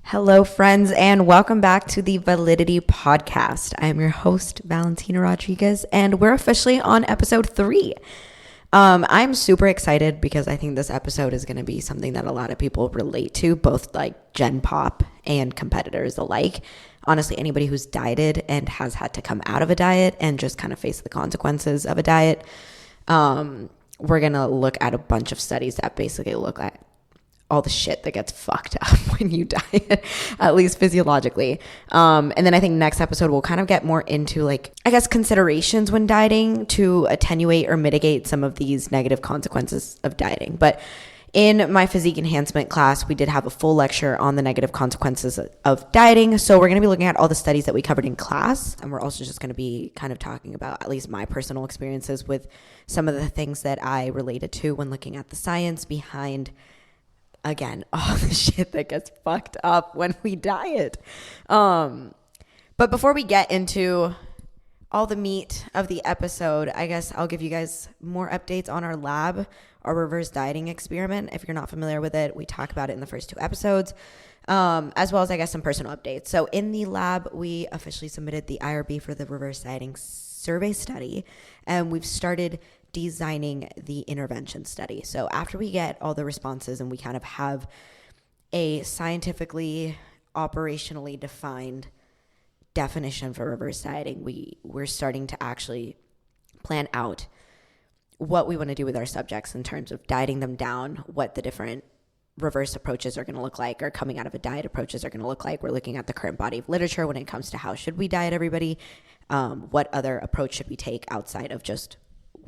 Hello, friends, and welcome back to the Validity Podcast. I am your host, Valentina Rodriguez, and we're officially on episode 3. I'm super excited because I think this episode is going to be something that a lot of people relate to, both like Gen Pop and competitors alike. Honestly, anybody who's dieted and has had to come out of a diet and just kind of face the consequences of a diet. We're going to look at a bunch of studies that basically look at all the shit that gets fucked up when you diet, at least physiologically. And then I think next episode we'll kind of get more into considerations when dieting to attenuate or mitigate some of these negative consequences of dieting. But in my physique enhancement class, we did have a full lecture on the negative consequences of dieting. So we're going to be looking at all the studies that we covered in class. And we're also just going to be kind of talking about at least my personal experiences with some of the things that I related to when looking at the science behind, again, all the shit that gets fucked up when we diet. But before we get into all the meat of the episode, I guess I'll give you guys more updates on our lab, our reverse dieting experiment. If you're not familiar with it, we talk about it in the first 2 episodes, as well as, I guess, some personal updates. So in the lab, we officially submitted the IRB for the reverse dieting survey study, and we've started designing the intervention study. So after we get all the responses and we kind of have a scientifically, operationally defined definition for reverse dieting, we're starting to actually plan out what we want to do with our subjects in terms of dieting them down, what the different reverse approaches are going to look like, or coming out of a diet approaches are going to look like. We're looking at the current body of literature when it comes to how should we diet everybody, what other approach should we take outside of just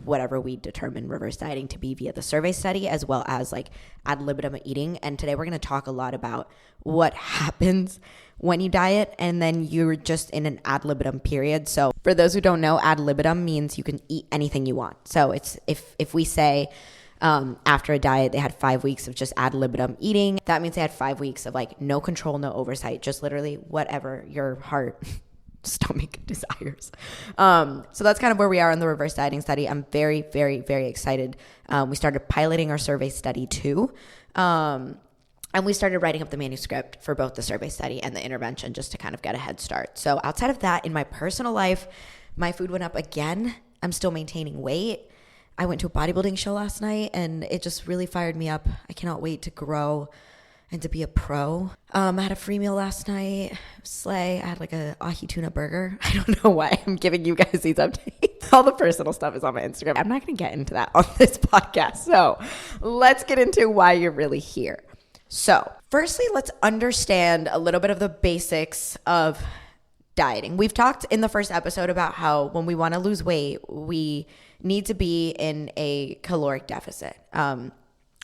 whatever we determine reverse dieting to be via the survey study, as well as like ad libitum eating. And today we're going to talk a lot about what happens when you diet and then you're just in an ad libitum period. So for those who don't know, ad libitum means you can eat anything you want. So it's if we say after a diet they had 5 weeks of just ad libitum eating, that means they had 5 weeks of like no control, no oversight, just literally whatever your heart stomach desires. So that's kind of where we are in the reverse dieting study. I'm very, very, very excited. We started piloting our survey study too. And we started writing up the manuscript for both the survey study and the intervention just to kind of get a head start. So outside of that, in my personal life, my food went up again. I'm still maintaining weight. I went to a bodybuilding show last night and it just really fired me up. I cannot wait to grow and to be a pro. I had a free meal last night. Slay. I had like a ahi tuna burger. I don't know why I'm giving you guys these updates. All the personal stuff is on my Instagram. I'm not going to get into that on this podcast. So let's get into why you're really here. So firstly, let's understand a little bit of the basics of dieting. We've talked in the first episode about how when we want to lose weight, we need to be in a caloric deficit.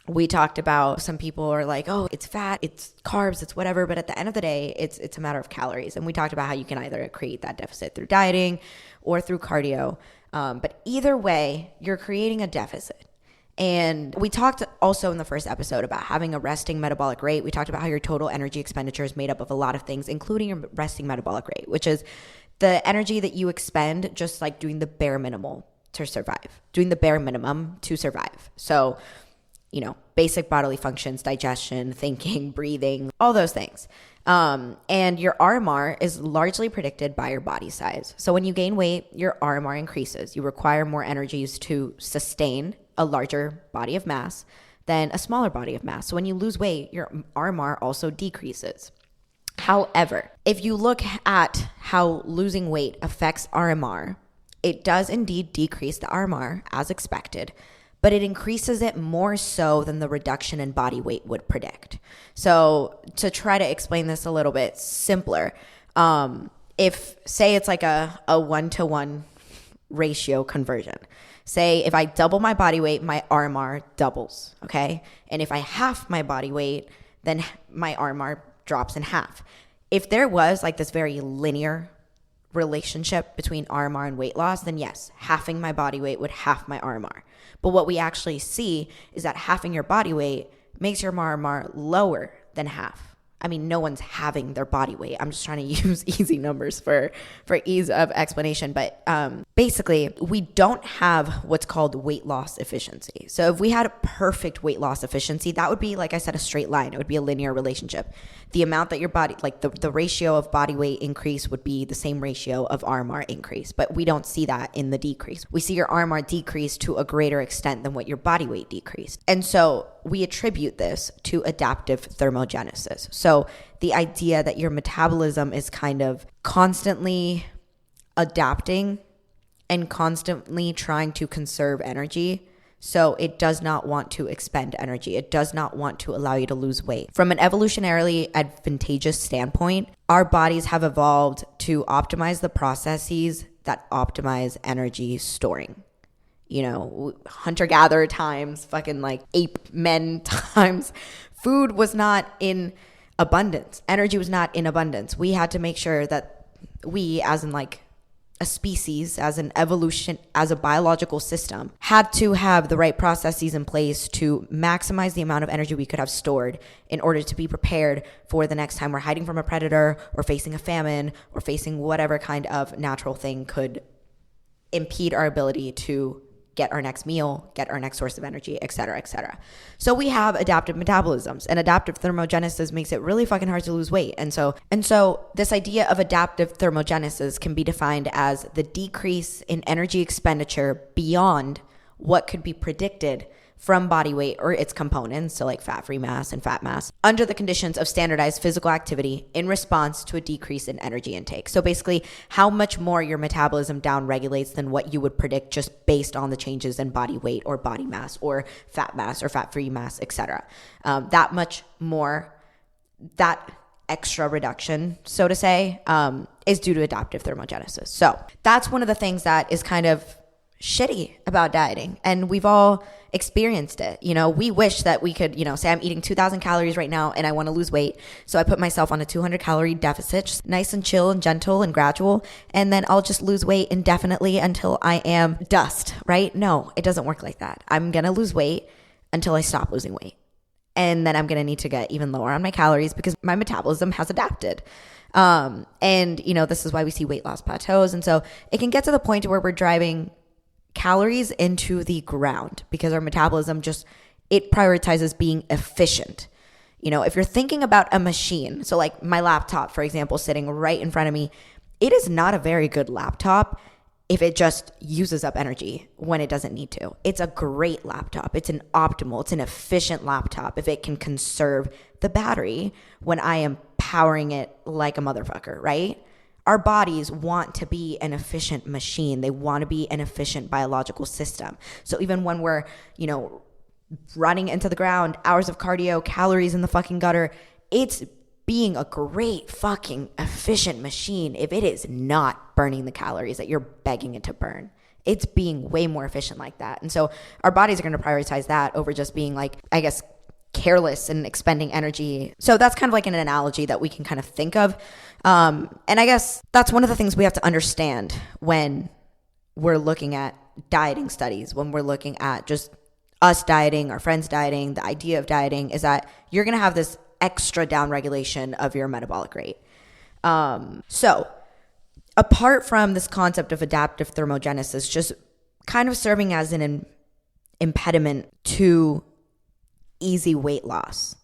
We talked about some people are like, oh, it's fat, it's carbs, it's whatever. But at the end of the day, it's a matter of calories. And we talked about how you can either create that deficit through dieting or through cardio. But either way, you're creating a deficit. And we talked also in the first episode about having a resting metabolic rate. We talked about how your total energy expenditure is made up of a lot of things, including your resting metabolic rate, which is the energy that you expend just like doing the bare minimum to survive, doing the bare minimum to survive. So, basic bodily functions, digestion, thinking, breathing, all those things. And your RMR is largely predicted by your body size. So when you gain weight, your RMR increases. You require more energies to sustain a larger body of mass than a smaller body of mass. So when you lose weight, your RMR also decreases. However, if you look at how losing weight affects RMR, it does indeed decrease the RMR as expected, but it increases it more so than the reduction in body weight would predict. So to try to explain this a little bit simpler, if say it's like a 1-to-1 ratio conversion, say if I double my body weight, my RMR doubles, okay? And if I half my body weight, then my RMR drops in half. If there was like this very linear relationship between RMR and weight loss, then yes, halving my body weight would half my RMR. But what we actually see is that halving your body weight makes your RMR lower than half I mean, no one's having their body weight. I'm just trying to use easy numbers for ease of explanation. But basically, we don't have what's called weight loss efficiency. So if we had a perfect weight loss efficiency, that would be, like I said, a straight line. It would be a linear relationship. The amount that your body, like the ratio of body weight increase would be the same ratio of RMR increase. But we don't see that in the decrease. We see your RMR decrease to a greater extent than what your body weight decreased. And so we attribute this to adaptive thermogenesis. So the idea that your metabolism is kind of constantly adapting and constantly trying to conserve energy. So it does not want to expend energy. It does not want to allow you to lose weight. From an evolutionarily advantageous standpoint, our bodies have evolved to optimize the processes that optimize energy storing. You know, hunter-gatherer times, fucking like ape men times, food was not in abundance. Energy was not in abundance. We had to make sure that we, as in like a species, as an evolution, as a biological system, had to have the right processes in place to maximize the amount of energy we could have stored in order to be prepared for the next time we're hiding from a predator or facing a famine or facing whatever kind of natural thing could impede our ability to get our next meal, get our next source of energy, et cetera, et cetera. So we have adaptive metabolisms, and adaptive thermogenesis makes it really fucking hard to lose weight. And so this idea of adaptive thermogenesis can be defined as the decrease in energy expenditure beyond what could be predicted from body weight or its components, so like fat-free mass and fat mass, under the conditions of standardized physical activity in response to a decrease in energy intake. So basically, how much more your metabolism downregulates than what you would predict just based on the changes in body weight or body mass or fat-free mass, etc. That much more, that extra reduction, so to say, is due to adaptive thermogenesis. So that's one of the things that is kind of shitty about dieting, and we've all experienced it. You know, we wish that we could, say I'm eating 2,000 calories right now and I want to lose weight. So I put myself on a 200 calorie deficit, just nice and chill and gentle and gradual. And then I'll just lose weight indefinitely until I am dust, right? No, it doesn't work like that. I'm going to lose weight until I stop losing weight. And then I'm going to need to get even lower on my calories because my metabolism has adapted. This is why we see weight loss plateaus. And so it can get to the point where we're driving calories into the ground because our metabolism it prioritizes being efficient. If you're thinking about a machine, so like my laptop, for example, sitting right in front of me, it is not a very good laptop if it just uses up energy when it doesn't need to. It's a great laptop. It's an efficient laptop if it can conserve the battery when I am powering it like a motherfucker, right? Our bodies want to be an efficient machine. They want to be an efficient biological system. So even when we're, running into the ground, hours of cardio, calories in the fucking gutter, it's being a great fucking efficient machine if it is not burning the calories that you're begging it to burn. It's being way more efficient like that. And so our bodies are going to prioritize that over just being like, I guess, careless and expending energy. So that's kind of like an analogy that we can kind of think of. And I guess that's one of the things we have to understand when we're looking at dieting studies, when we're looking at just us dieting, our friends dieting, the idea of dieting is that you're going to have this extra downregulation of your metabolic rate. So apart from this concept of adaptive thermogenesis, just kind of serving as an impediment to easy weight loss,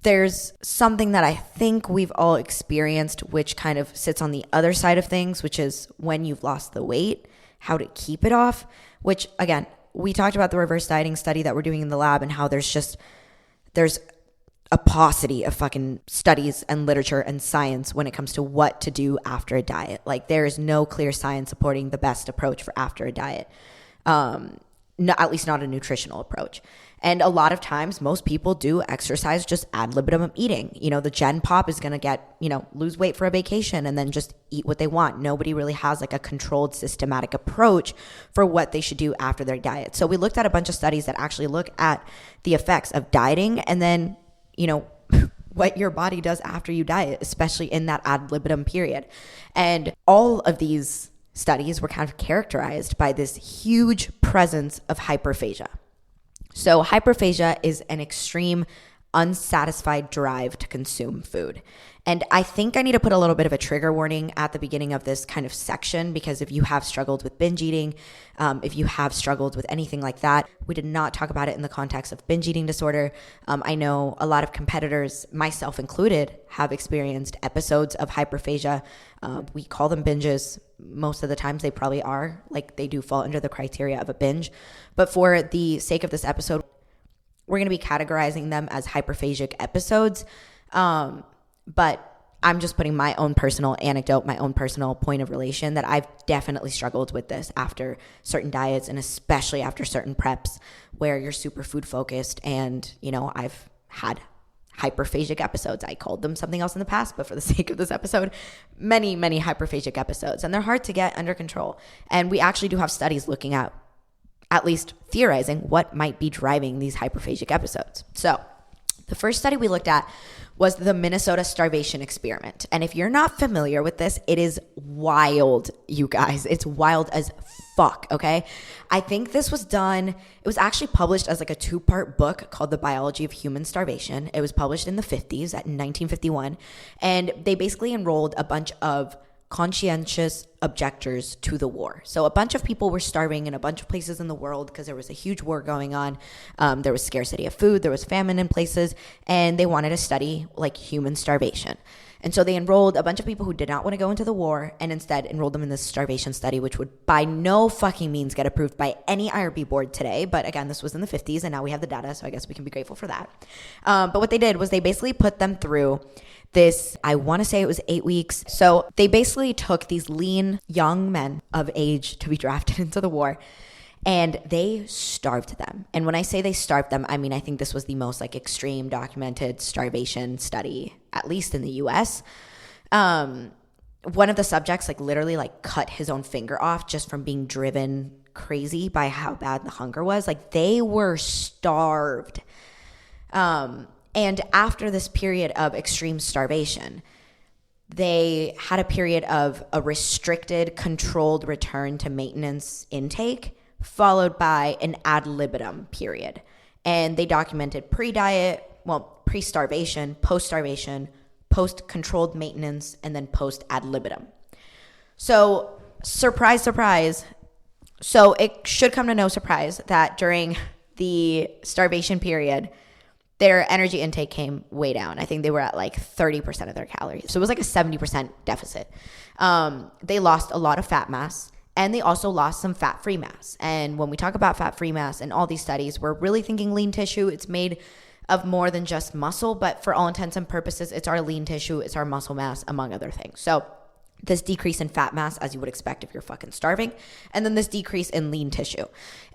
there's something that I think we've all experienced, which kind of sits on the other side of things, which is when you've lost the weight, how to keep it off, which again, we talked about the reverse dieting study that we're doing in the lab and how there's a paucity of fucking studies and literature and science when it comes to what to do after a diet. Like there is no clear science supporting the best approach for after a diet. No, at least not a nutritional approach. And a lot of times, most people do exercise just ad libitum eating. The Gen Pop is going to lose weight for a vacation and then just eat what they want. Nobody really has like a controlled, systematic approach for what they should do after their diet. So we looked at a bunch of studies that actually look at the effects of dieting and then, what your body does after you diet, especially in that ad libitum period. And all of these studies were kind of characterized by this huge presence of hyperphagia. So hyperphagia is an extreme unsatisfied drive to consume food. And I think I need to put a little bit of a trigger warning at the beginning of this kind of section, because if you have struggled with binge eating, if you have struggled with anything like that, we did not talk about it in the context of binge eating disorder. I know a lot of competitors, myself included, have experienced episodes of hyperphagia. We call them binges. Most of the times they probably are, like they do fall under the criteria of a binge. But for the sake of this episode, we're going to be categorizing them as hyperphagic episodes. But I'm just putting my own personal anecdote, my own personal point of relation, that I've definitely struggled with this after certain diets, and especially after certain preps where you're super food focused. And, you know, I've had hyperphagic episodes. I called them something else in the past, but for the sake of this episode, many hyperphagic episodes. And they're hard to get under control. And we actually do have studies looking at least theorizing what might be driving these hyperphagic episodes. So the first study we looked at was the Minnesota starvation experiment. And if you're not familiar with this, it is wild, you guys. It's wild as fuck, okay? I think this was done, it was actually published as like a 2-part book called The Biology of Human Starvation. It was published in the 50s, in 1951. And they basically enrolled a bunch of conscientious objectors to the war. So a bunch of people were starving in a bunch of places in the world because there was a huge war going on. There was scarcity of food, there was famine in places, and they wanted to study like human starvation. And so they enrolled a bunch of people who did not want to go into the war, and instead enrolled them in this starvation study, which would by no fucking means get approved by any IRB board today. But again, this was in the 50s, and now we have the data, so I guess we can be grateful for that. But what they did was they basically put them through this, I want to say it was 8 weeks. So they basically took these lean young men of age to be drafted into the war, and they starved them. And when I say they starved them, I mean, I think this was the most like extreme documented starvation study, at least in the US. One of the subjects like literally like cut his own finger off just from being driven crazy by how bad the hunger was. Like they were starved. And after this period of extreme starvation, they had a period of a restricted, controlled return to maintenance intake, followed by an ad libitum period. And they documented pre-starvation, post-starvation, post-controlled maintenance, and then post-ad libitum. So, surprise, surprise. So it should come to no surprise that during the starvation period, their energy intake came way down. I think they were at like 30% of their calories. So it was like a 70% deficit. They lost a lot of fat mass, and they also lost some fat-free mass. And when we talk about fat-free mass in all these studies, we're really thinking lean tissue. It's made of more than just muscle, but for all intents and purposes, it's our lean tissue, it's our muscle mass, among other things. So this decrease in fat mass, as you would expect if you're fucking starving, and then this decrease in lean tissue.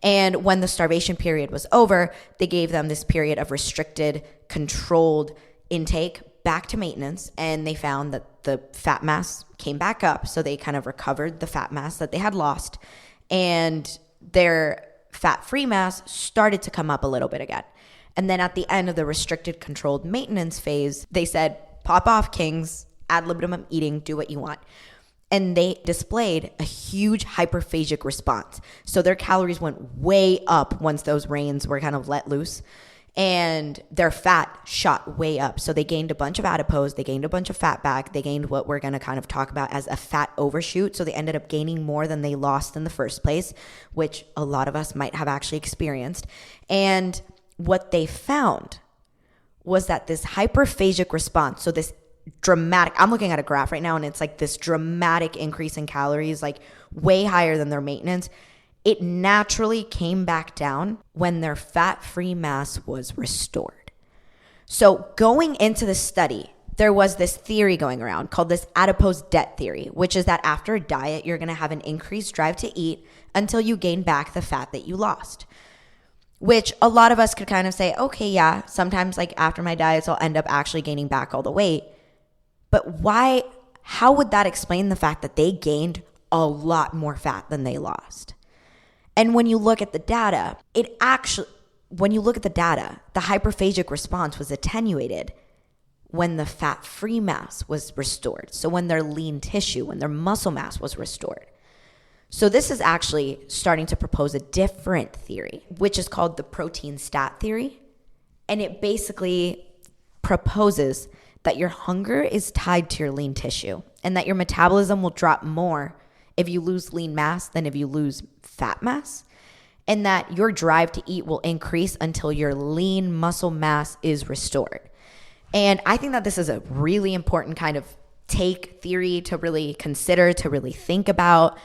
And when the starvation period was over, they gave them this period of restricted, controlled intake back to maintenance, and they found that the fat mass came back up, so they kind of recovered the fat mass that they had lost, and their fat-free mass started to come up a little bit again. And then at the end of the restricted, controlled maintenance phase, they said, pop off, kings, ad libitum eating, do what you want. And they displayed a huge hyperphagic response. So their calories went way up once those reins were kind of let loose, and their fat shot way up. So they gained a bunch of adipose, they gained a bunch of fat back, they gained what we're going to kind of talk about as a fat overshoot. So they ended up gaining more than they lost in the first place, which a lot of us might have actually experienced. And what they found was that this hyperphagic response, so this dramatic, I'm looking at a graph right now, and it's like this dramatic increase in calories, like way higher than their maintenance, it naturally came back down when their fat-free mass was restored. So going into the study, there was this theory going around called this adipose debt theory, which is that after a diet, you're going to have an increased drive to eat until you gain back the fat that you lost. Which a lot of us could kind of say, okay, yeah, sometimes like after my diets, I'll end up actually gaining back all the weight. But why, how would that explain the fact that they gained a lot more fat than they lost? And when you look at the data, the hyperphagic response was attenuated when the fat-free mass was restored. So when their lean tissue, when their muscle mass was restored. So this is actually starting to propose a different theory, which is called the protein stat theory. And it basically proposes that your hunger is tied to your lean tissue and that your metabolism will drop more if you lose lean mass than if you lose fat mass, and that your drive to eat will increase until your lean muscle mass is restored. And I think that this is a really important kind of take theory to really consider, to really think about,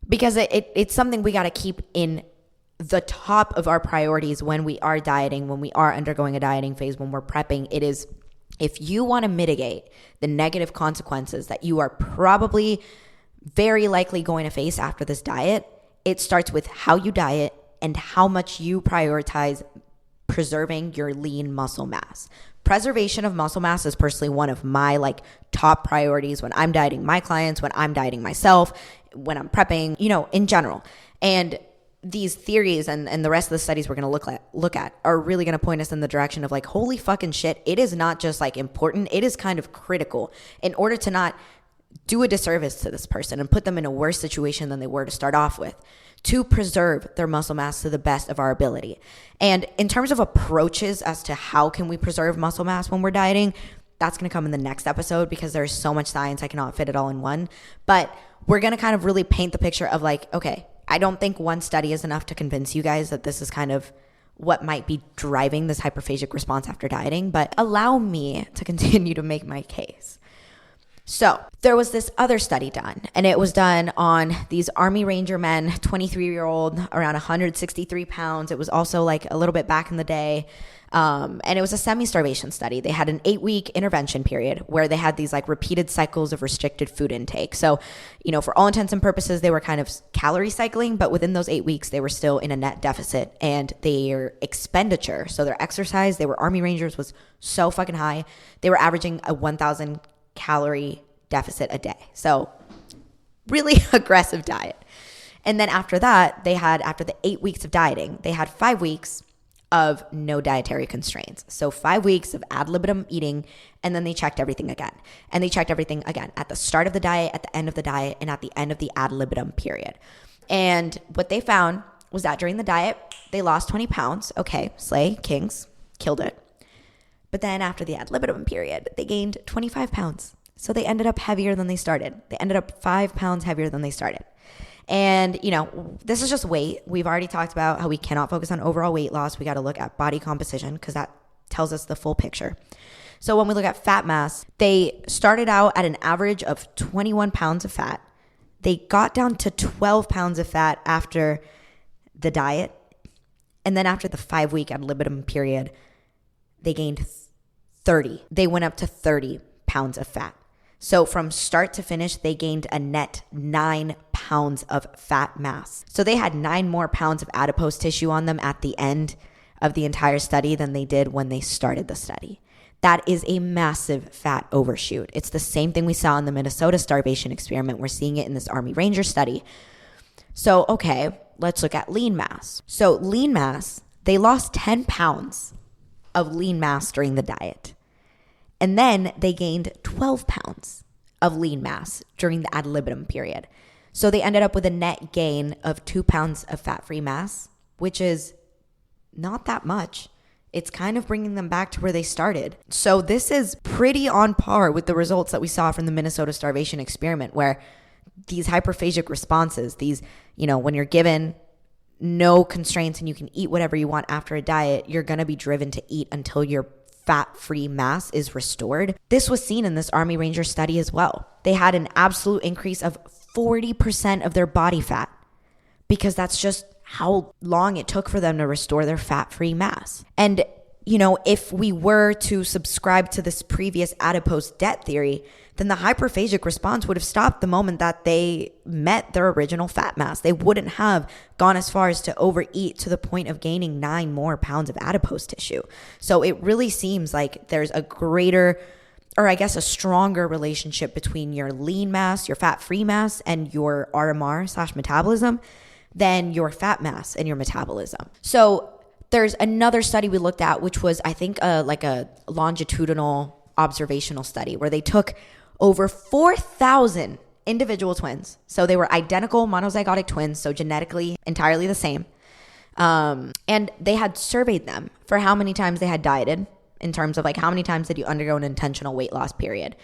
because it's something we got to keep in the top of our priorities when we are dieting, when we are undergoing a dieting phase, when we're prepping. It is, if you want to mitigate the negative consequences that you are probably very likely going to face after this diet, it starts with how you diet and how much you prioritize preserving your lean muscle mass. Preservation of muscle mass is personally one of my top priorities when I'm dieting my clients, when I'm dieting myself, when I'm prepping, in general. And these theories and the rest of the studies we're going to look at are really going to point us in the direction of holy fucking shit. It is not just important. It is kind of critical in order to not do a disservice to this person and put them in a worse situation than they were to start off with, to preserve their muscle mass to the best of our ability. And in terms of approaches as to how can we preserve muscle mass when we're dieting, that's going to come in the next episode because there's so much science, I cannot fit it all in one. But we're going to kind of really paint the picture of okay, I don't think one study is enough to convince you guys that this is kind of what might be driving this hyperphagic response after dieting, but allow me to continue to make my case. So there was this other study done, and it was done on these Army Ranger men, 23-year-old, around 163 pounds. It was also a little bit back in the day. And it was a semi-starvation study. They had an 8-week intervention period where they had these repeated cycles of restricted food intake. So, for all intents and purposes, they were kind of calorie cycling, but within those 8 weeks, they were still in a net deficit, and their expenditure, so their exercise, they were Army Rangers, was so fucking high. They were averaging a 1,000 calorie deficit a day. So really aggressive diet. And then after that, after the 8 weeks of dieting, they had 5 weeks of no dietary constraints. So 5 weeks of ad libitum eating, and then they checked everything again. And they checked everything again at the start of the diet, at the end of the diet, and at the end of the ad libitum period. And what they found was that during the diet, they lost 20 pounds. Okay, slay, kings, killed it. But then after the ad libitum period, they gained 25 pounds. So they ended up heavier than they started. They ended up 5 pounds heavier than they started. And, this is just weight. We've already talked about how we cannot focus on overall weight loss. We got to look at body composition because that tells us the full picture. So when we look at fat mass, they started out at an average of 21 pounds of fat. They got down to 12 pounds of fat after the diet. And then after the 5-week ad libitum period, they gained 30. They went up to 30 pounds of fat. So from start to finish, they gained a net 9 pounds of fat mass. So they had 9 more pounds of adipose tissue on them at the end of the entire study than they did when they started the study. That is a massive fat overshoot. It's the same thing we saw in the Minnesota starvation experiment. We're seeing it in this Army Ranger study. So, okay, let's look at lean mass. So lean mass, they lost 10 pounds of lean mass during the diet. And then they gained 12 pounds of lean mass during the ad libitum period. So they ended up with a net gain of 2 pounds of fat-free mass, which is not that much. It's kind of bringing them back to where they started. So this is pretty on par with the results that we saw from the Minnesota starvation experiment, where these hyperphagic responses, these, when you're given no constraints and you can eat whatever you want after a diet, you're going to be driven to eat until your fat-free mass is restored. This was seen in this Army Ranger study as well. They had an absolute increase of 40% of their body fat because that's just how long it took for them to restore their fat-free mass. And, if we were to subscribe to this previous adipose debt theory, then the hyperphagic response would have stopped the moment that they met their original fat mass. They wouldn't have gone as far as to overeat to the point of gaining 9 more pounds of adipose tissue. So it really seems like there's a greater, or I guess a stronger relationship between your lean mass, your fat-free mass, and your RMR/metabolism than your fat mass and your metabolism. So there's another study we looked at, which was, I think, like a longitudinal observational study where they took over 4,000 individual twins. So they were identical monozygotic twins, so genetically entirely the same. And they had surveyed them for how many times they had dieted in terms of like how many times did you undergo an intentional weight loss period.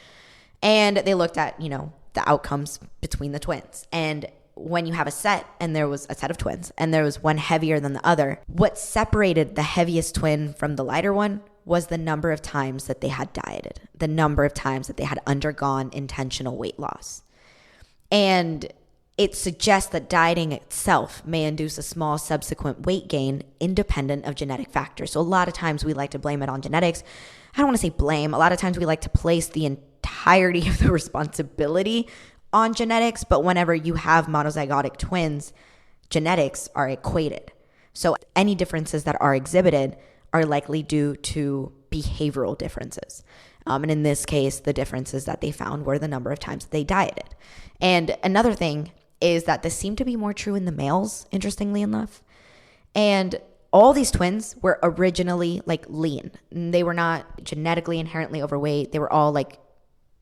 And they looked at, you know, the outcomes between the twins. And when you have a set, and there was a set of twins, and there was one heavier than the other, what separated the heaviest twin from the lighter one was the number of times that they had dieted, the number of times that they had undergone intentional weight loss. And it suggests that dieting itself may induce a small subsequent weight gain independent of genetic factors. So a lot of times we like to blame it on genetics. I don't want to say blame. A lot of times we like to place the entirety of the responsibility on genetics, but whenever you have monozygotic twins, genetics are equated. So any differences that are exhibited are likely due to behavioral differences. And in this case, the differences that they found were the number of times that they dieted. And another thing is that this seemed to be more true in the males, interestingly enough. And all these twins were originally like lean. They were not genetically inherently overweight. They were all like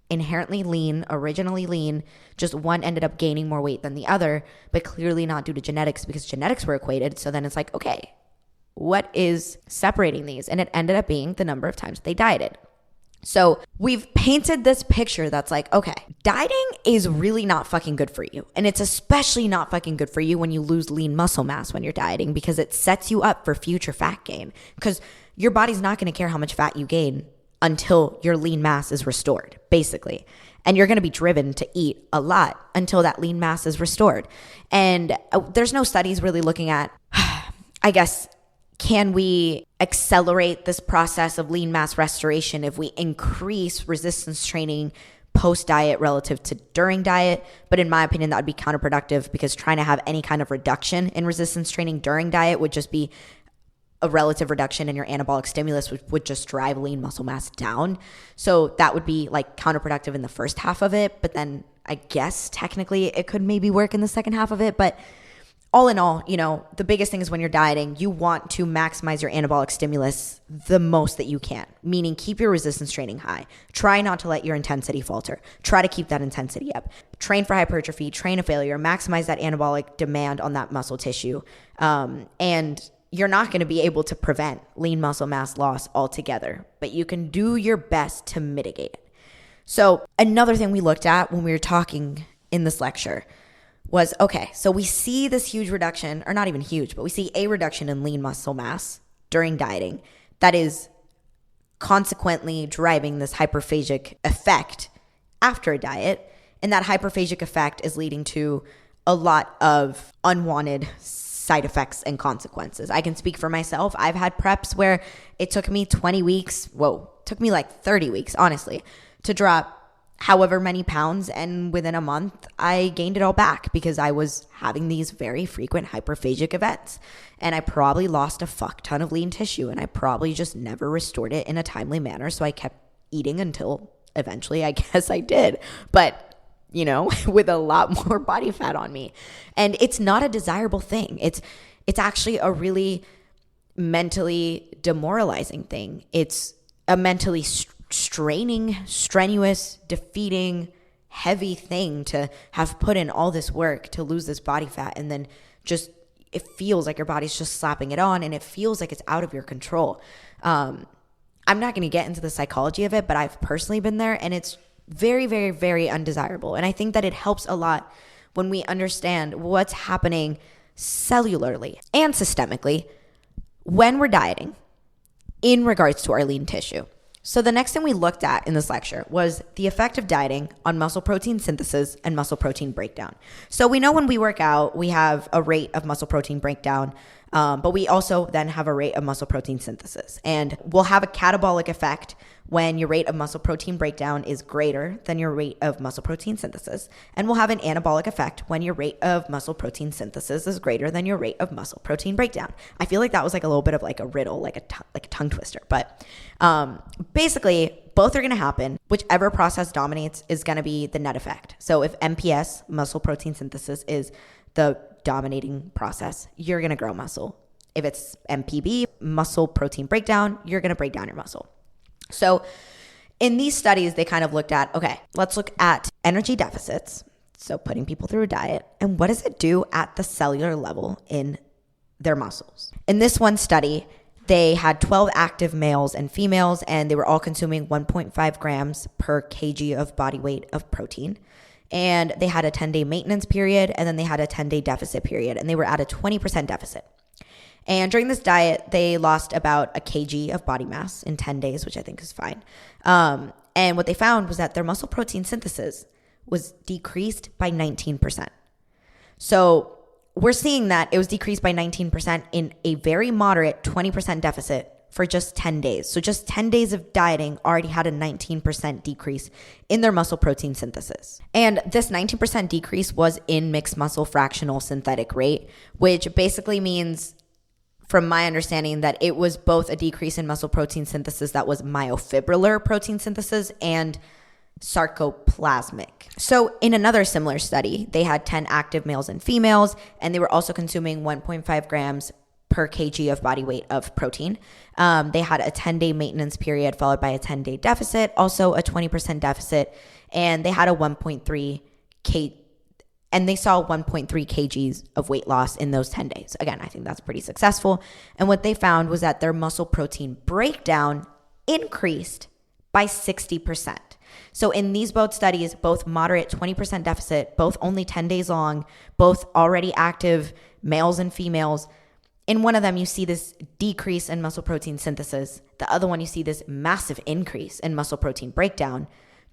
inherently lean, originally lean. Just one ended up gaining more weight than the other, but clearly not due to genetics because genetics were equated. So then it's like, okay, what is separating these? And it ended up being the number of times they dieted. So we've painted this picture that's like, okay, dieting is really not fucking good for you. And it's especially not fucking good for you when you lose lean muscle mass when you're dieting, because it sets you up for future fat gain, because your body's not going to care how much fat you gain until your lean mass is restored, basically. And you're going to be driven to eat a lot until that lean mass is restored. And there's no studies really looking at, I guess, can we accelerate this process of lean mass restoration if we increase resistance training post-diet relative to during diet? But in my opinion, that would be counterproductive, because trying to have any kind of reduction in resistance training during diet would just be a relative reduction in your anabolic stimulus, which would just drive lean muscle mass down. So that would be like counterproductive in the first half of it. But then I guess technically it could maybe work in the second half of it. But all in all, you know, the biggest thing is when you're dieting, you want to maximize your anabolic stimulus the most that you can, meaning keep your resistance training high. Try not to let your intensity falter. Try to keep that intensity up. Train for hypertrophy, train a failure, maximize that anabolic demand on that muscle tissue. And you're not going to be able to prevent lean muscle mass loss altogether, but you can do your best to mitigate it. So another thing we looked at when we were talking in this lecture was, okay, so we see this huge reduction, or not even huge, but we see a reduction in lean muscle mass during dieting that is consequently driving this hyperphagic effect after a diet. And that hyperphagic effect is leading to a lot of unwanted side effects and consequences. I can speak for myself. I've had preps where it took me 20 weeks, took me like 30 weeks, honestly, to drop however many pounds, and within a month I gained it all back because I was having these very frequent hyperphagic events, and I probably lost a fuck ton of lean tissue, and I probably just never restored it in a timely manner. So I kept eating until eventually I guess I did, but you know, with a lot more body fat on me. And it's not a desirable thing. It's actually a really mentally demoralizing thing. It's a mentally straining, strenuous, defeating, heavy thing to have put in all this work to lose this body fat, and then just it feels like your body's just slapping it on, and it feels like it's out of your control. I'm not going to get into the psychology of it, but I've personally been there, and it's very, very, very undesirable. And I think that it helps a lot when we understand what's happening cellularly and systemically when we're dieting in regards to our lean tissue. So the next thing we looked at in this lecture was the effect of dieting on muscle protein synthesis and muscle protein breakdown. So we know when we work out, we have a rate of muscle protein breakdown, but we also then have a rate of muscle protein synthesis. And we'll have a catabolic effect when your rate of muscle protein breakdown is greater than your rate of muscle protein synthesis. And we'll have an anabolic effect when your rate of muscle protein synthesis is greater than your rate of muscle protein breakdown. I feel like that was like a little bit of like a riddle, like a tongue twister. But basically, both are going to happen. Whichever process dominates is going to be the net effect. So if MPS, muscle protein synthesis, is the dominating process, you're going to grow muscle. If it's MPB, muscle protein breakdown, you're going to break down your muscle. So in these studies, they kind of looked at, okay, let's look at energy deficits. So putting people through a diet, and what does it do at the cellular level in their muscles? In this one study, They had 12 active males and females, and they were all consuming 1.5 grams per kg of body weight of protein. And they had a 10-day maintenance period, and then they had a 10-day deficit period, and they were at a 20% deficit. And during this diet, they lost about a kg of body mass in 10 days, which I think is fine. And what they found was that their muscle protein synthesis was decreased by 19%. So we're seeing that it was decreased by 19% in a very moderate 20% deficit for just 10 days. So just 10 days of dieting already had a 19% decrease in their muscle protein synthesis. And this 19% decrease was in mixed muscle fractional synthetic rate, which basically means, from my understanding, that it was both a decrease in muscle protein synthesis that was myofibrillar protein synthesis and sarcoplasmic. So in another similar study, they had 10 active males and females, and they were also consuming 1.5 grams per kg of body weight of protein. They had a 10-day maintenance period followed by a 10-day deficit, also a 20% deficit, and they had a 1.3 and they saw 1.3 kgs of weight loss in those 10 days. Again, I think that's pretty successful. And what they found was that their muscle protein breakdown increased by 60%. So in these both studies, both moderate 20% deficit, both only 10 days long, both already active males and females, in one of them, you see this decrease in muscle protein synthesis. The other one, you see this massive increase in muscle protein breakdown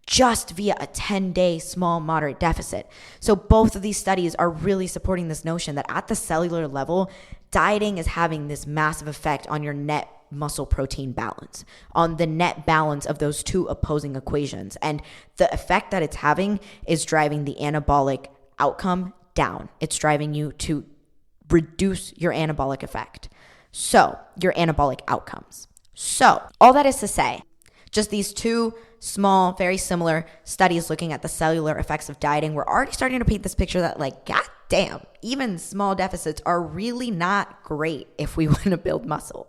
just via a 10-day small moderate deficit. So both of these studies are really supporting this notion that at the cellular level, dieting is having this massive effect on your net muscle protein balance, on the net balance of those two opposing equations. And the effect that it's having is driving the anabolic outcome down. It's driving you to reduce your anabolic effect. So your anabolic outcomes. So all that is to say, just these two small, very similar studies looking at the cellular effects of dieting, we're already starting to paint this picture that, like, god damn, even small deficits are really not great if we want to build muscle.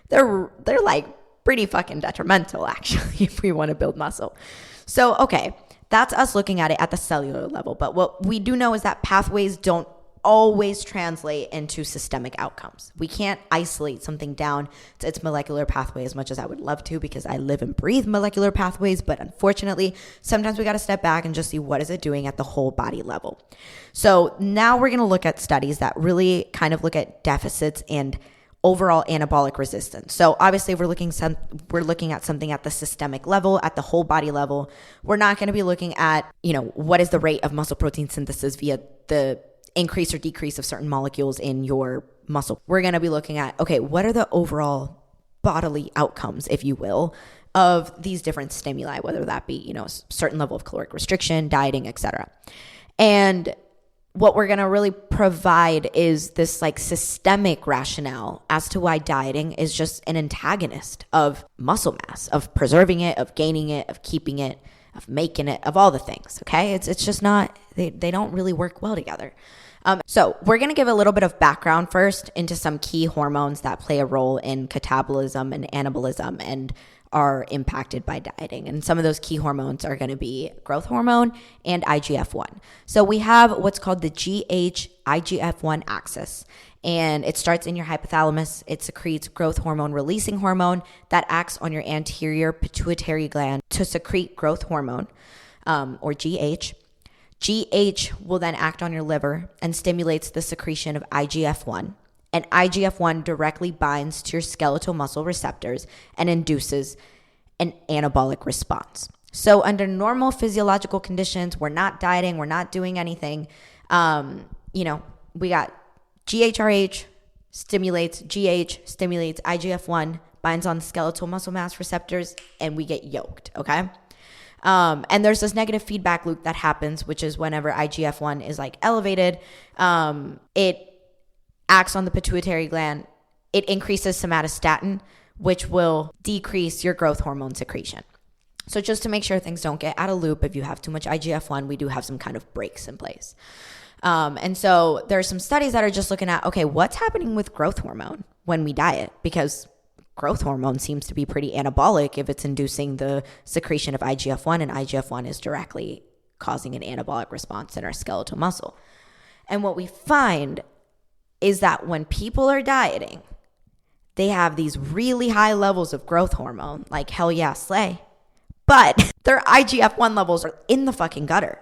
They're like pretty fucking detrimental, actually, if we want to build muscle. So, okay, that's us looking at it at the cellular level. But what we do know is that pathways don't always translate into systemic outcomes. We can't isolate something down to its molecular pathway as much as I would love to, because I live and breathe molecular pathways. But unfortunately, sometimes we got to step back and just see what is it doing at the whole body level. So now we're going to look at studies that really kind of look at deficits and overall anabolic resistance. So obviously we're looking at something at the systemic level, at the whole body level. We're not going to be looking at, what is the rate of muscle protein synthesis via the increase or decrease of certain molecules in your muscle. We're going to be looking at, okay, what are the overall bodily outcomes, if you will, of these different stimuli, whether that be, a certain level of caloric restriction, dieting, etc. And what we're going to really provide is this like systemic rationale as to why dieting is just an antagonist of muscle mass, of preserving it, of gaining it, of keeping it, of making it, of all the things. Okay. It's just not, they don't really work well together. So we're going to give a little bit of background first into some key hormones that play a role in catabolism and anabolism and are impacted by dieting. And some of those key hormones are going to be growth hormone and IGF-1. So we have what's called the GH-IGF-1 axis, and it starts in your hypothalamus. It secretes growth hormone releasing hormone that acts on your anterior pituitary gland to secrete growth hormone, or GH. GH will then act on your liver and stimulates the secretion of IGF-1. And IGF-1 directly binds to your skeletal muscle receptors and induces an anabolic response. So under normal physiological conditions, we're not dieting, we're not doing anything. We got GHRH stimulates, GH stimulates IGF-1, binds on skeletal muscle mass receptors, and we get yoked, okay? And there's this negative feedback loop that happens, which is whenever IGF-1 is like elevated, it acts on the pituitary gland. It increases somatostatin, which will decrease your growth hormone secretion. So just to make sure things don't get out of loop, if you have too much IGF-1, we do have some kind of breaks in place. And so there are some studies that are just looking at, okay, what's happening with growth hormone when we diet? Because growth hormone seems to be pretty anabolic if it's inducing the secretion of IGF-1, and IGF-1 is directly causing an anabolic response in our skeletal muscle. And what we find is that when people are dieting, they have these really high levels of growth hormone, like hell yeah, slay. But their IGF-1 levels are in the fucking gutter.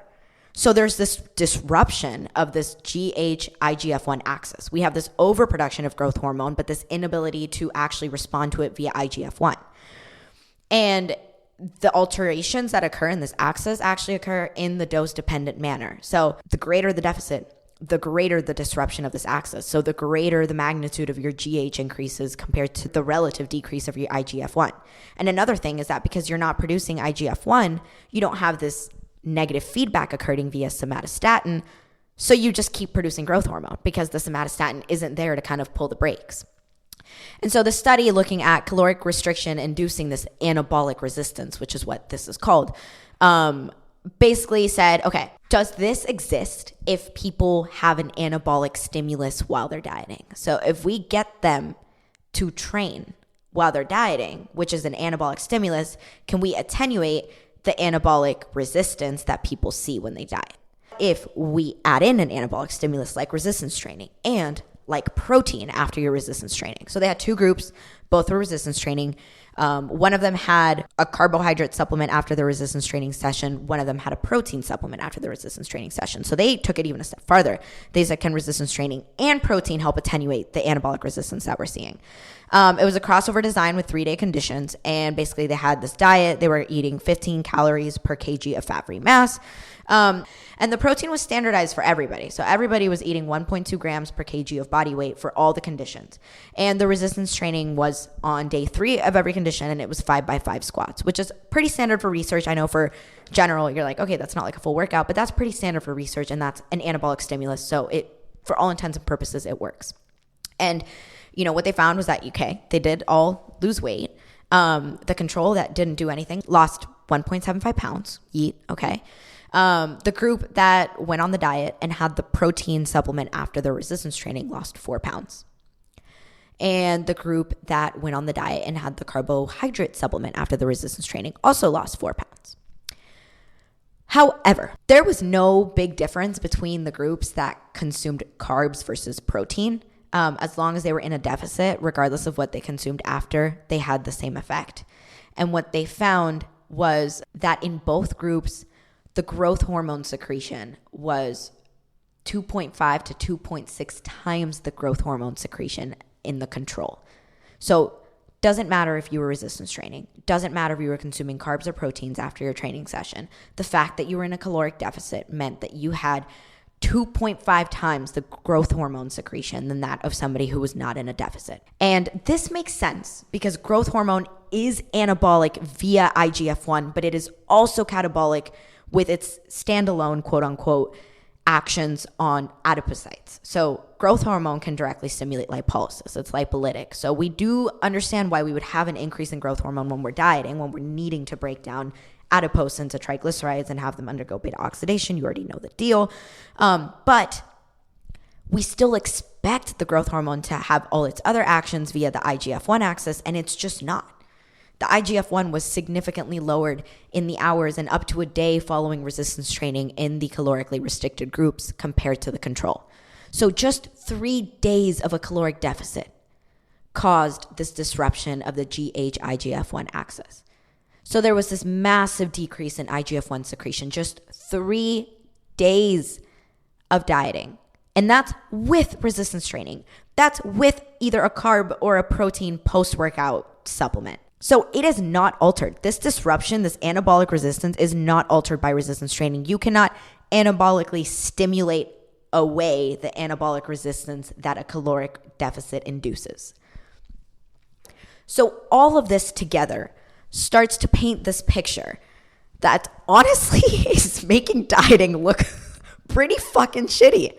So there's this disruption of this GH-IGF-1 axis. We have this overproduction of growth hormone, but this inability to actually respond to it via IGF-1. And the alterations that occur in this axis actually occur in the dose-dependent manner. So the greater the deficit, the greater the disruption of this axis. So the greater the magnitude of your GH increases compared to the relative decrease of your IGF-1. And another thing is that because you're not producing IGF-1, you don't have this negative feedback occurring via somatostatin. So you just keep producing growth hormone because the somatostatin isn't there to kind of pull the brakes. And so the study looking at caloric restriction inducing this anabolic resistance, which is what this is called, basically said, okay, does this exist if people have an anabolic stimulus while they're dieting? So if we get them to train while they're dieting, which is an anabolic stimulus, can we attenuate the anabolic resistance that people see when they diet? If we add in an anabolic stimulus like resistance training and like protein after your resistance training. So they had two groups, both were resistance training. One of them had a carbohydrate supplement after the resistance training session. One of them had a protein supplement after the resistance training session. So they took it even a step farther. They said, can resistance training and protein help attenuate the anabolic resistance that we're seeing? It was a crossover design with 3-day conditions. And basically they had this diet. They were eating 15 calories per kg of fat-free mass. And the protein was standardized for everybody. So everybody was eating 1.2 grams per kg of body weight for all the conditions. And the resistance training was on day 3 of every condition, and it was 5x5 squats, which is pretty standard for research. I know for general, you're like, okay, that's not like a full workout, but that's pretty standard for research, and that's an anabolic stimulus. So it, for all intents and purposes, it works. And you know, what they found was that, okay, they did all lose weight. The control that didn't do anything lost 1.75 pounds, okay. The group that went on the diet and had the protein supplement after the resistance training lost 4 pounds. And the group that went on the diet and had the carbohydrate supplement after the resistance training also lost 4 pounds. However, there was no big difference between the groups that consumed carbs versus protein. As long as they were in a deficit, regardless of what they consumed after, they had the same effect. And what they found was that in both groups, the growth hormone secretion was 2.5 to 2.6 times the growth hormone secretion in the control. So doesn't matter if you were resistance training, doesn't matter if you were consuming carbs or proteins after your training session. The fact that you were in a caloric deficit meant that you had 2.5 times the growth hormone secretion than that of somebody who was not in a deficit. And this makes sense because growth hormone is anabolic via IGF-1, but it is also catabolic with its standalone, quote unquote, actions on adipocytes. So growth hormone can directly stimulate lipolysis. It's lipolytic. So we do understand why we would have an increase in growth hormone when we're dieting, when we're needing to break down adipose into triglycerides and have them undergo beta oxidation. You already know the deal. But we still expect the growth hormone to have all its other actions via the IGF-1 axis, and it's just not. The IGF-1 was significantly lowered in the hours and up to a day following resistance training in the calorically restricted groups compared to the control. So just 3 days of a caloric deficit caused this disruption of the GH-IGF-1 axis. So there was this massive decrease in IGF-1 secretion, just 3 days of dieting. And that's with resistance training. That's with either a carb or a protein post-workout supplement. So it is not altered. This disruption, this anabolic resistance is not altered by resistance training. You cannot anabolically stimulate away the anabolic resistance that a caloric deficit induces. So all of this together starts to paint this picture that honestly is making dieting look pretty fucking shitty.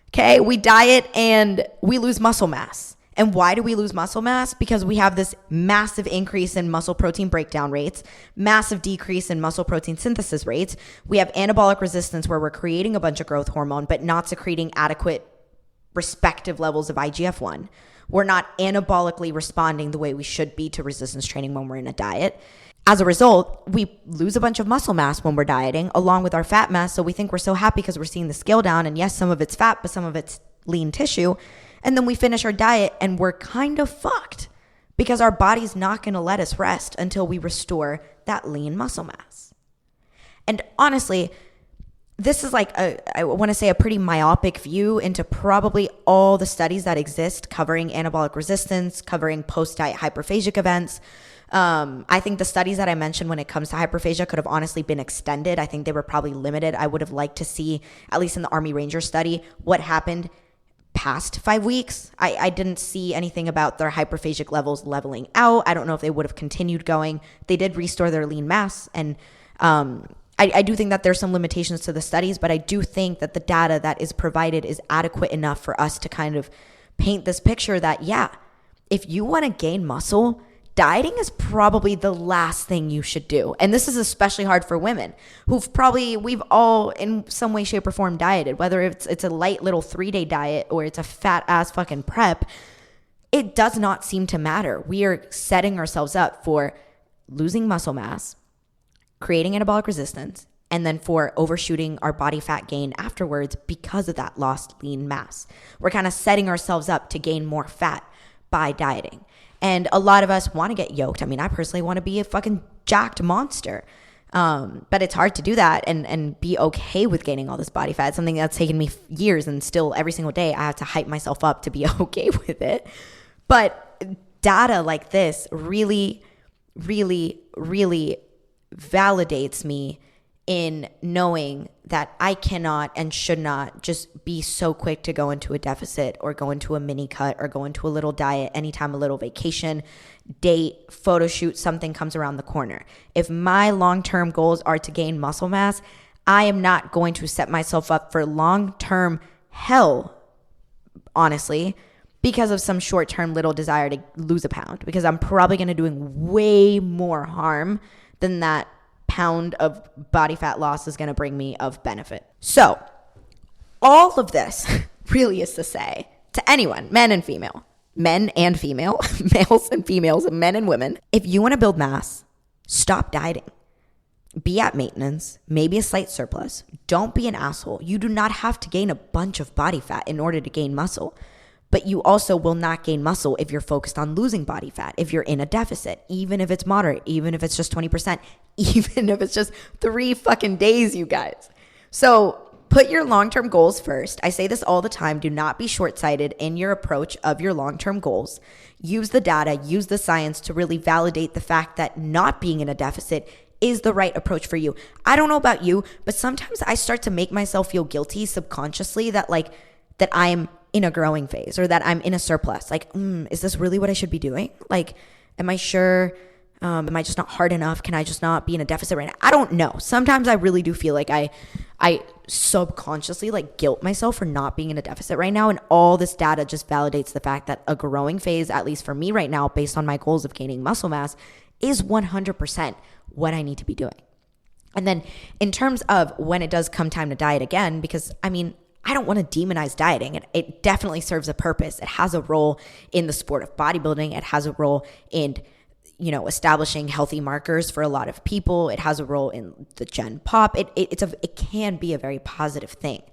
Okay, we diet and we lose muscle mass. And why do we lose muscle mass? Because we have this massive increase in muscle protein breakdown rates, massive decrease in muscle protein synthesis rates. We have anabolic resistance where we're creating a bunch of growth hormone, but not secreting adequate respective levels of IGF-1. We're not anabolically responding the way we should be to resistance training when we're in a diet. As a result, we lose a bunch of muscle mass when we're dieting, along with our fat mass. So we think we're so happy because we're seeing the scale down. And yes, some of it's fat, but some of it's lean tissue. And then we finish our diet and we're kind of fucked because our body's not going to let us rest until we restore that lean muscle mass. And honestly, this is like I want to say a pretty myopic view into probably all the studies that exist covering anabolic resistance, covering post-diet hyperphagic events. I think the studies that I mentioned when it comes to hyperphagia could have honestly been extended. I think they were probably limited. I would have liked to see, at least in the Army Ranger study, what happened past 5 weeks. I didn't see anything about their hyperphagic levels leveling out. I don't know if they would have continued going. They did restore their lean mass, and I do think that there's some limitations to the studies, but I do think that the data that is provided is adequate enough for us to kind of paint this picture that, yeah, if you want to gain muscle, dieting is probably the last thing you should do. And this is especially hard for women we've all in some way, shape, or form dieted, whether it's a light little 3-day diet or it's a fat ass fucking prep. It does not seem to matter. We are setting ourselves up for losing muscle mass, creating anabolic resistance, and then for overshooting our body fat gain afterwards because of that lost lean mass. We're kind of setting ourselves up to gain more fat by dieting. And a lot of us want to get yoked. I mean, I personally want to be a fucking jacked monster. But it's hard to do that and be okay with gaining all this body fat. It's something that's taken me years, and still every single day I have to hype myself up to be okay with it. But data like this really, really, really validates me in knowing that I cannot and should not just be so quick to go into a deficit or go into a mini cut or go into a little diet anytime a little vacation, date, photo shoot, something comes around the corner. If my long-term goals are to gain muscle mass, I am not going to set myself up for long-term hell, honestly, because of some short-term little desire to lose a pound, because I'm probably going to do way more harm than that pound of body fat loss is going to bring me of benefit. So all of this really is to say to anyone, men and female, males and females, men and women, if you want to build mass, stop dieting. Be at maintenance, maybe a slight surplus. Don't be an asshole. You do not have to gain a bunch of body fat in order to gain muscle. But you also will not gain muscle if you're focused on losing body fat, if you're in a deficit, even if it's moderate, even if it's just 20%, even if it's just 3 fucking days, you guys. So put your long-term goals first. I say this all the time. Do not be short-sighted in your approach of your long-term goals. Use the data, use the science to really validate the fact that not being in a deficit is the right approach for you. I don't know about you, but sometimes I start to make myself feel guilty subconsciously that I'm in a growing phase or that I'm in a surplus. Like, is this really what I should be doing? Like, am I sure? Am I just not hard enough? Can I just not be in a deficit right now? I don't know. Sometimes I really do feel like I subconsciously like guilt myself for not being in a deficit right now. And all this data just validates the fact that a growing phase, at least for me right now, based on my goals of gaining muscle mass, is 100% what I need to be doing. And then in terms of when it does come time to diet again, because I mean, I don't want to demonize dieting. It definitely serves a purpose. It has a role in the sport of bodybuilding. It has a role in, establishing healthy markers for a lot of people. It has a role in the Gen Pop. It can be a very positive thing.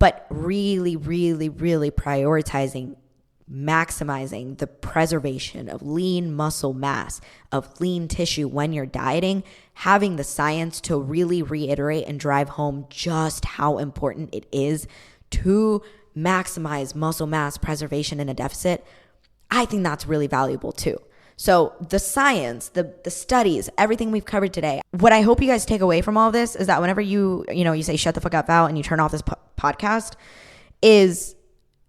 But really, really, really prioritizing, maximizing the preservation of lean muscle mass, of lean tissue when you're dieting, having the science to really reiterate and drive home just how important it is to maximize muscle mass preservation in a deficit, I think that's really valuable too. So the science, the studies, everything we've covered today, what I hope you guys take away from all of this is that whenever you say shut the fuck up, Val, and you turn off this podcast, is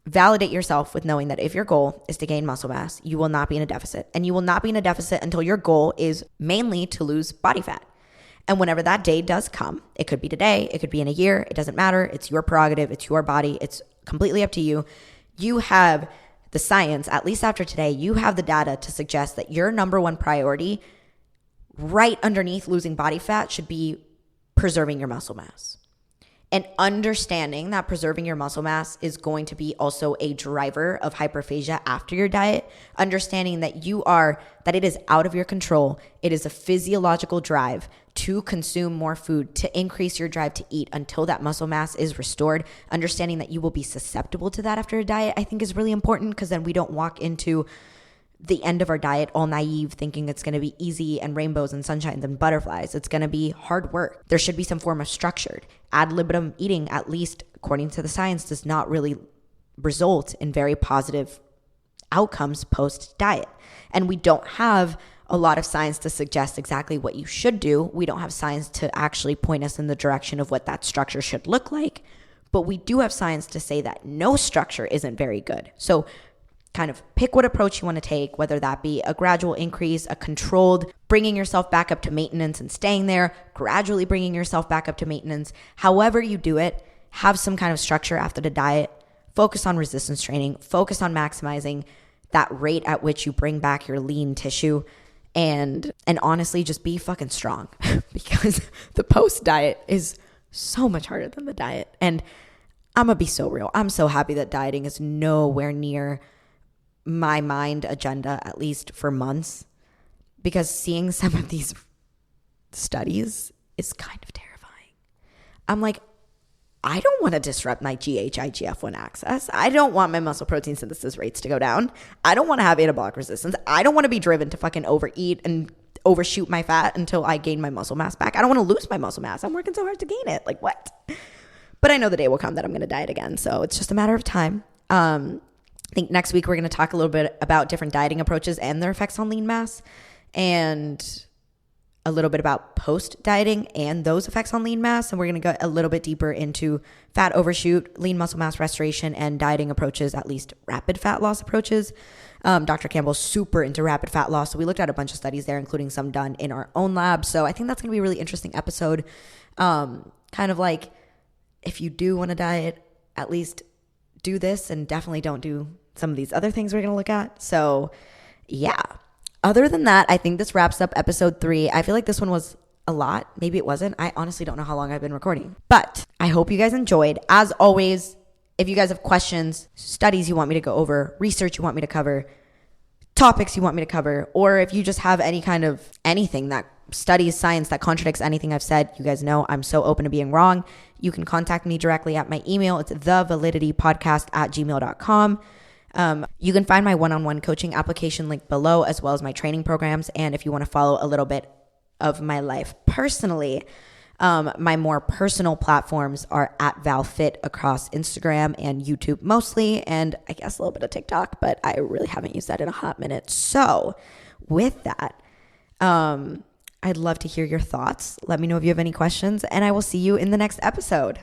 validate yourself with knowing that if your goal is to gain muscle mass, you will not be in a deficit. And you will not be in a deficit until your goal is mainly to lose body fat. And whenever that day does come, it could be today, it could be in a year, it doesn't matter. It's your prerogative, it's your body, it's completely up to you. You have the science, at least after today, you have the data to suggest that your number one priority right underneath losing body fat should be preserving your muscle mass. And understanding that preserving your muscle mass is going to be also a driver of hyperphagia after your diet, understanding that that it is out of your control. It is a physiological drive to consume more food, to increase your drive to eat until that muscle mass is restored. Understanding that you will be susceptible to that after a diet, I think is really important, because then we don't walk into the end of our diet all naive, thinking it's going to be easy and rainbows and sunshines and butterflies. It's going to be hard work. There should be some form of structured. Ad libitum eating, at least according to the science, does not really result in very positive outcomes post diet. And we don't have a lot of science to suggest exactly what you should do. We don't have science to actually point us in the direction of what that structure should look like. But we do have science to say that no structure isn't very good. So kind of pick what approach you want to take, whether that be a gradual increase, a controlled, bringing yourself back up to maintenance and staying there, gradually bringing yourself back up to maintenance. However you do it, have some kind of structure after the diet. Focus on resistance training. Focus on maximizing that rate at which you bring back your lean tissue. And honestly, just be fucking strong, because the post diet is so much harder than the diet. And I'm gonna be so real. I'm so happy that dieting is nowhere near my mind agenda, at least for months, because seeing some of these studies is kind of terrifying. I'm like, I don't want to disrupt my IGF-1 axis. I don't want my muscle protein synthesis rates to go down. I don't want to have anabolic resistance. I don't want to be driven to fucking overeat and overshoot my fat until I gain my muscle mass back. I don't want to lose my muscle mass. I'm working so hard to gain it. Like, what? But I know the day will come that I'm going to diet again. So it's just a matter of time. I think next week we're going to talk a little bit about different dieting approaches and their effects on lean mass, and a little bit about post-dieting and those effects on lean mass. And we're going to go a little bit deeper into fat overshoot, lean muscle mass restoration, and dieting approaches, at least rapid fat loss approaches. Dr. Campbell's super into rapid fat loss. So we looked at a bunch of studies there, including some done in our own lab. So I think that's going to be a really interesting episode. Kind of like, if you do want to diet, at least do this, and definitely don't do some of these other things we're going to look at. So yeah, other than that, I think this wraps up episode 3. I feel like this one was a lot. Maybe it wasn't. I honestly don't know how long I've been recording, but I hope you guys enjoyed. As always, if you guys have questions, studies you want me to go over, research you want me to cover, topics you want me to cover, or if you just have any kind of anything that studies, science that contradicts anything I've said, you guys know I'm so open to being wrong. You can contact me directly at my email. It's thevaliditypodcast@gmail.com. You can find my one-on-one coaching application link below, as well as my training programs. And if you want to follow a little bit of my life personally, my more personal platforms are at VallFitt across Instagram and YouTube mostly, and I guess a little bit of TikTok, but I really haven't used that in a hot minute. So with that, I'd love to hear your thoughts. Let me know if you have any questions, and I will see you in the next episode.